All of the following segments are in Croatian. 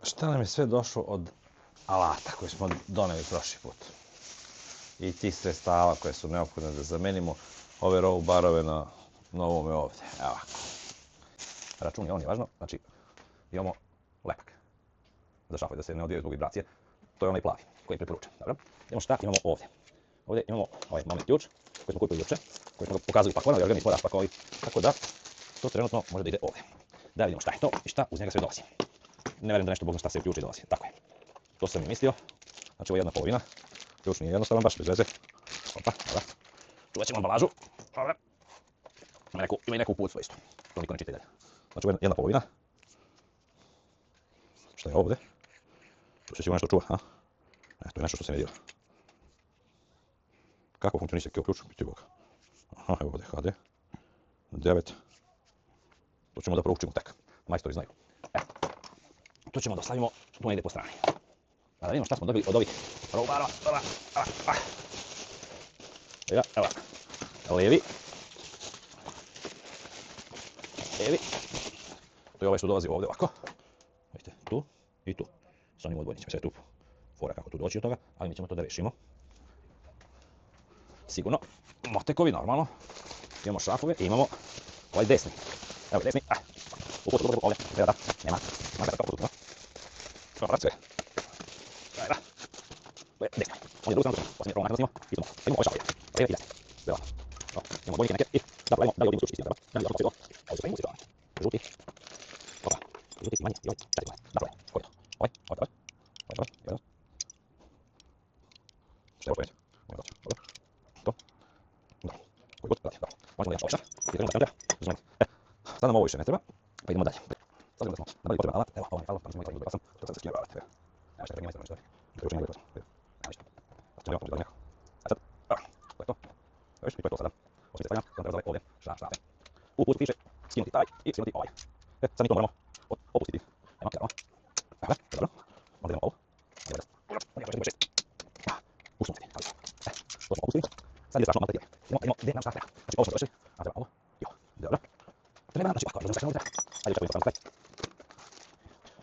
Šta nam je sve došlo od alata koje smo doneli prošli put? I tih sredstava koje su neophodne da zamenimo ove row barove na novome ovdje. Evo ovako. Račun je on je važno, znači imamo lepak. Za šafovi da se ne odvijaju zbog vibracije. To je onaj plavi koji je preporučen. Dobro? Imamo šta? Imamo ovdje. Ovdje imamo ovaj moment ključ koji smo kupili juče, koji smo ga pokazali pakovano, jer ga mi poda pakovi. Tako da to trenutno može da ide ovdje. Da vidimo šta je to i šta uz njega sve dolazi. Ne verujem da nešto bog zna šta se uključi i dolazi. Tako je. To sam i mislio. Znači ovo je jedna polovina. Ključ nije jednostavan baš, bez veze. Opa, dobra. Čuvat ćemo ambalažu. Dobra. Ima i neku uputstvo isto. To niko ne čita i dalje. Znači ovo je jedna polovina. Šta je ovdje? Tu se sigurno nešto čuva, a? Ne, to je nešto što se ne vidio. Kako funkcioniše ključ? Biti Boga. Aha, evo ovdje HD. 9. To ćemo da proučimo tek. Majstori znaju. Evo. Tu ćemo da ostavimo, tu ne ide po strani. A da vidimo šta smo dobili od ovih robara. Evo. Levi. To je ovaj što dolazi ovdje ovako. Vidite, tu i tu. S onim odbojnicima, sve je tu fora kako tu doći od toga, ali mi ćemo to da rešimo. Sigurno. Motekovi, normalno. Imamo šrafove i imamo ovaj desni. Evo desni. Ovdje. Evo da. Nema. Nema kako tu. Hvala sve. Evo da. Desni. On je drugu stranu. Osim je prvo nakon i tu. Imamo ovaj šrafove. Lijevi i desni. Evo. Imamo odbojnike neke i da pravimo da li ovdje sluči isti. Da li ovdje sluči isti. Evo se pravimo isti. Žuti. Opa. Žuti manje. I ovaj. Četiri. Dakle. Koji je to? Ovaj. Šta je ovo spomenuti? Dobro. To. Da. Koji god, da. Možemo da jačamo šta. I krenemo da treba. Sad nam ovo više ne treba. Pa idemo dalje. Sad da smo nabavili potreban alat. Evo, ovo mi je falo, pa smo imali sam. To sam se skijao alat. Evo šta je primjer, nešto. Preručenje je to. Evo ništa. Sad ćemo da neko. A sad. To je to. Evo viš, i to je to sada. Osim se stavljam, sam treba zove ovdje. Šrafe. U putu piše skinuti taj i skinuti ovaj. Sad mi to moramo opustiti. Evo, kjeramo. Evo, dobro. Onda idemo ovo. Usuniti. To smo opustili. Sad je strašno malo pretijeli. Idemo gdje nam šta treba. Znači ovo smo došli. A treba ovo. Jo. Dobro. Treba nam, znači ovako, da nam strašno unutra. Ajde čekaj, idemo sad.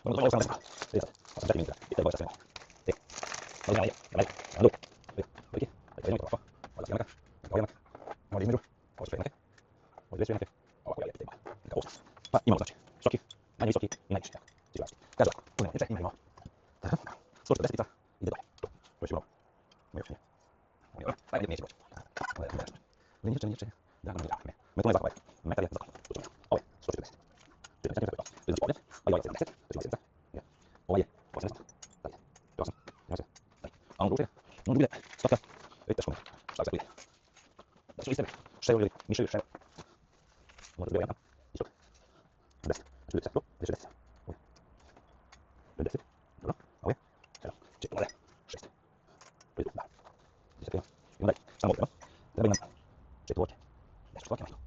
Dobro, ovo sam nekako. Vidite sad. Pa sam 4 minuta. I to je boja sasvim ovo. Ajde. Ajde. Ajde. Vidite. Ajde, idemo ovako. Ovdje jednaka. Ovo jednaka. Ovdje između. Ovo su jednake. Ovdje dvije su jednake. Ovako ja jednake. Neka ovo. Pa imamo znači. Visoki. Manje visoki i najviši. Sigurno. Kaže ovako. Tu nema niče. Imamo. 140 ide dolje. To je sigurno. Ajde, neće proći. Neće. Da, ne. Metal je zakon, metal je zakon. Ovo je 140. Znači ovdje, ovaj je 70, ovaj je 80. To je 8. A on druže, on bude stoka. Vidite što šta se vidi. Da su istebe, ševo ili miševi ševo. Može biti jedan, istok. 10, znači tu, 10. Ovo je 10, dobro, ovo je 7, 4, 6. To je tu, da. 10, i onda samo ovdje, treba nam 4 ovdje. 10 ovdje, majko.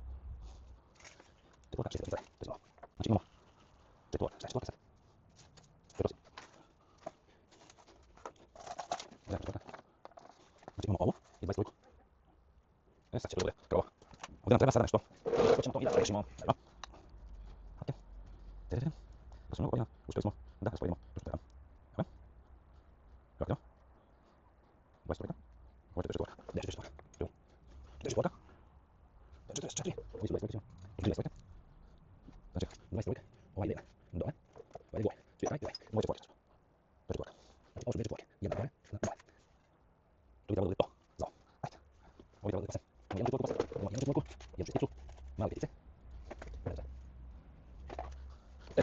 4 ovdje, 6 ovdje, to je znao. Znači imamo 4 ovdje, 6 ovdje sad. To je to. Znači imamo ovo i 20 toliko. Sad će to bude krova. Ovdje nam treba sada nešto. Ko ćemo to i da rešimo. Dobro. Ok. Da smo mnogo godina uspjeli smo da rasporedimo to što trebamo. Evo. Kako idemo? 20 toliko. Ovo je 40 toliko. 10 toliko. 10 toliko. 44. Ovo su 20 toliko. 30 toliko. Znači 20 toliko. Ovaj ide dole. Ovaj ide gore. Svi je ovaj. Ovo je 40 toliko. 40 toliko. Ovo su 10 toliko. Jedna gore. Jedna dole. Tu treba da bude to. Znao. Ajde. Ovo treba da bude pasen. Imamo jednu toliko pasen. Imamo jednu toliko. Jednu šesticu. Male petice.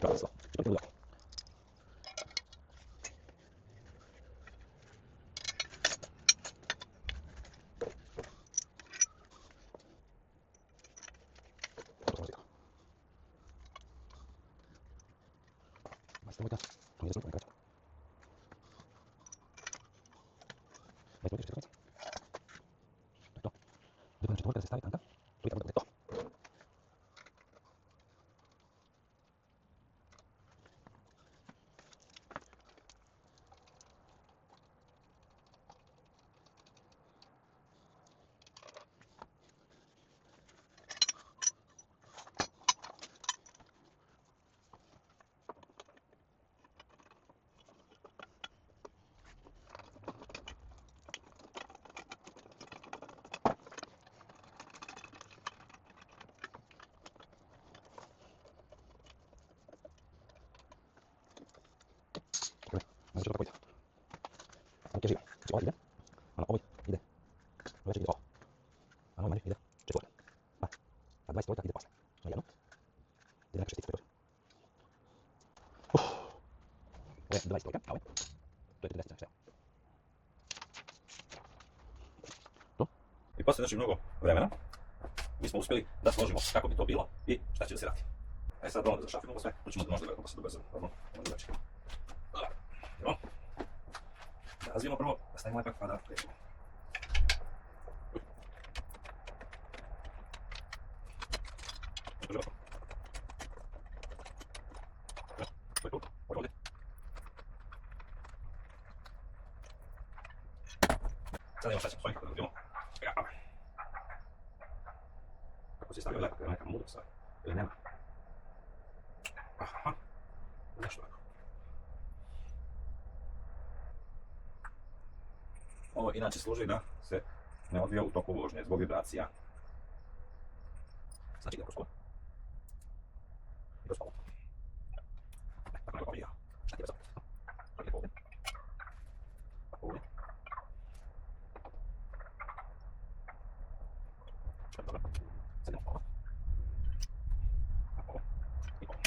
Pravo so. Što je to? Ne znam kako ide. Samo je živo. Znači ovaj ide, a na ovoj ide. Ovaj ide ovo. A na ovoj meni ide četvorka. A 20 ide posle. Na jedno. Ide neka šestica. Ovo je 20, a ovo je? To je 40, znači. To? I posle znači mnogo vremena mi smo uspjeli da složimo kako bi to bilo i šta će da se radi. E sad ono da zašafimo ovo sve, to ćemo možda vjerojatno posle dobezati. Dobro, ono drugačije. Dobro, idemo. Da razvijemo prvo, da stavimo lepak pa da krećemo. Držimo. To je tu, ovo ovdje. Sad idemo šta ćemo svojih kada dobijemo. Kako se stavio lepak, neka mudra stvar. Ili nema? Aha, nešto tako. Ovo inače služi da se ne odvija u toku vožnje zbog vibracija. Znači ide kroz kola. I kroz kola. Tako neko vidjela. Šta ti je zapet? Tako je ovdje. Tako ovdje. Što je dobro? Sad idemo kola. Tako. I kola.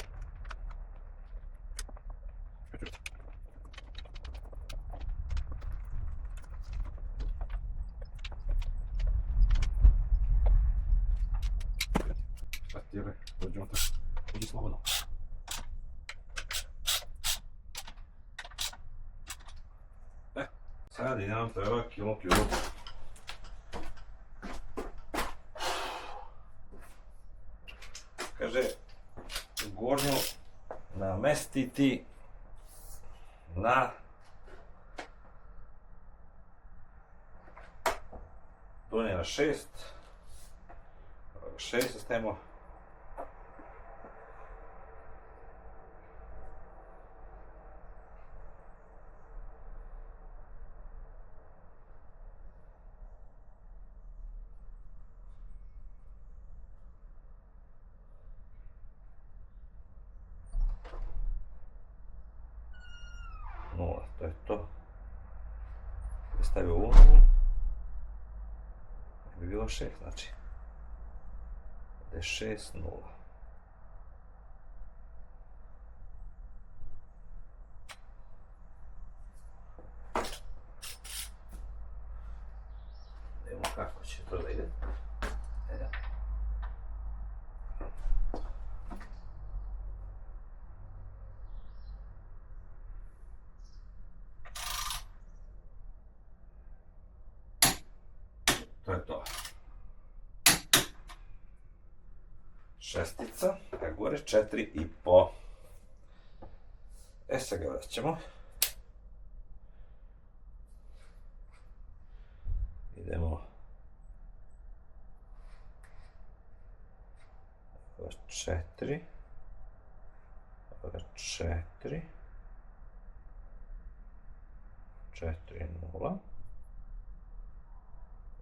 Tjere, dođemo tako, uđi slobodno. Sad nam treba kilo ključ. Kaže, gornju namestiti na donje na 6. 6 stavimo. Nula, to je to. Stavio u nulu. Ne bi bilo 6, znači. Da je 6, 0. Vidimo kako će to da ide. To je to. Šestica, kako gore 4,5. E sad ga vraćamo. Idemo. Ovo 4. Ovo 4. 4, 0.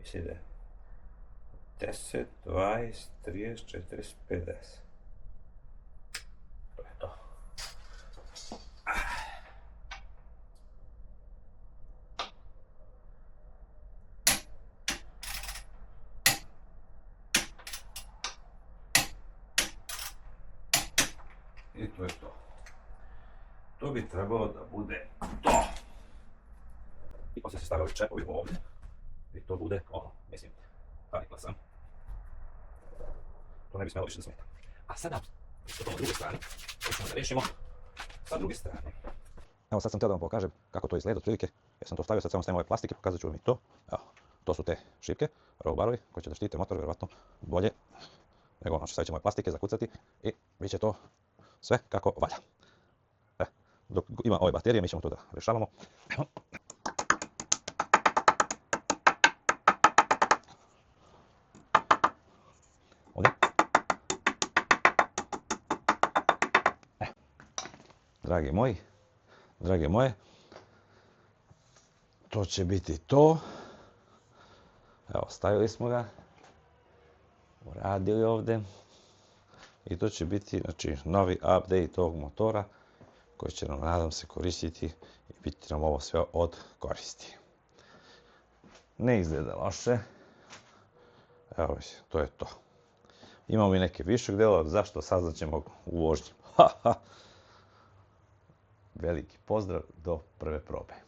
I se ide 10, 20, 30, 40, 50. To je to. I to je to. To bi trebalo da bude to. I poslije se stavio ovi čepovi ovdje. I to bude ono, mislim, rekla sam. To ne bi smjelo više da smeta. A sada, što to na druge strane, to ćemo da rešimo sa druge strane. Evo sad sam htio da vam pokažem kako to izgleda otprilike. Ja sam to stavio, sad samo stavim ove plastike, pokazat ću vam i to. Evo, to su te šipke, row barovi koji će da štite motor vjerovatno bolje nego ono što stavit ćemo ove plastike zakucati i bit će to sve kako valja. Dok ima ove baterije mi ćemo to da rešavamo. Ovdje. Drage moje, to će biti to. Evo, stavili smo ga, uradili ovdje i to će biti, znači, novi update ovog motora koji će nam, nadam se, koristiti i biti nam ovo sve od koristi. Ne izgleda loše. Evo, to je to. Imamo i neke višeg delova, zašto saznaćemo u vožnji. Veliki pozdrav, do prve probe.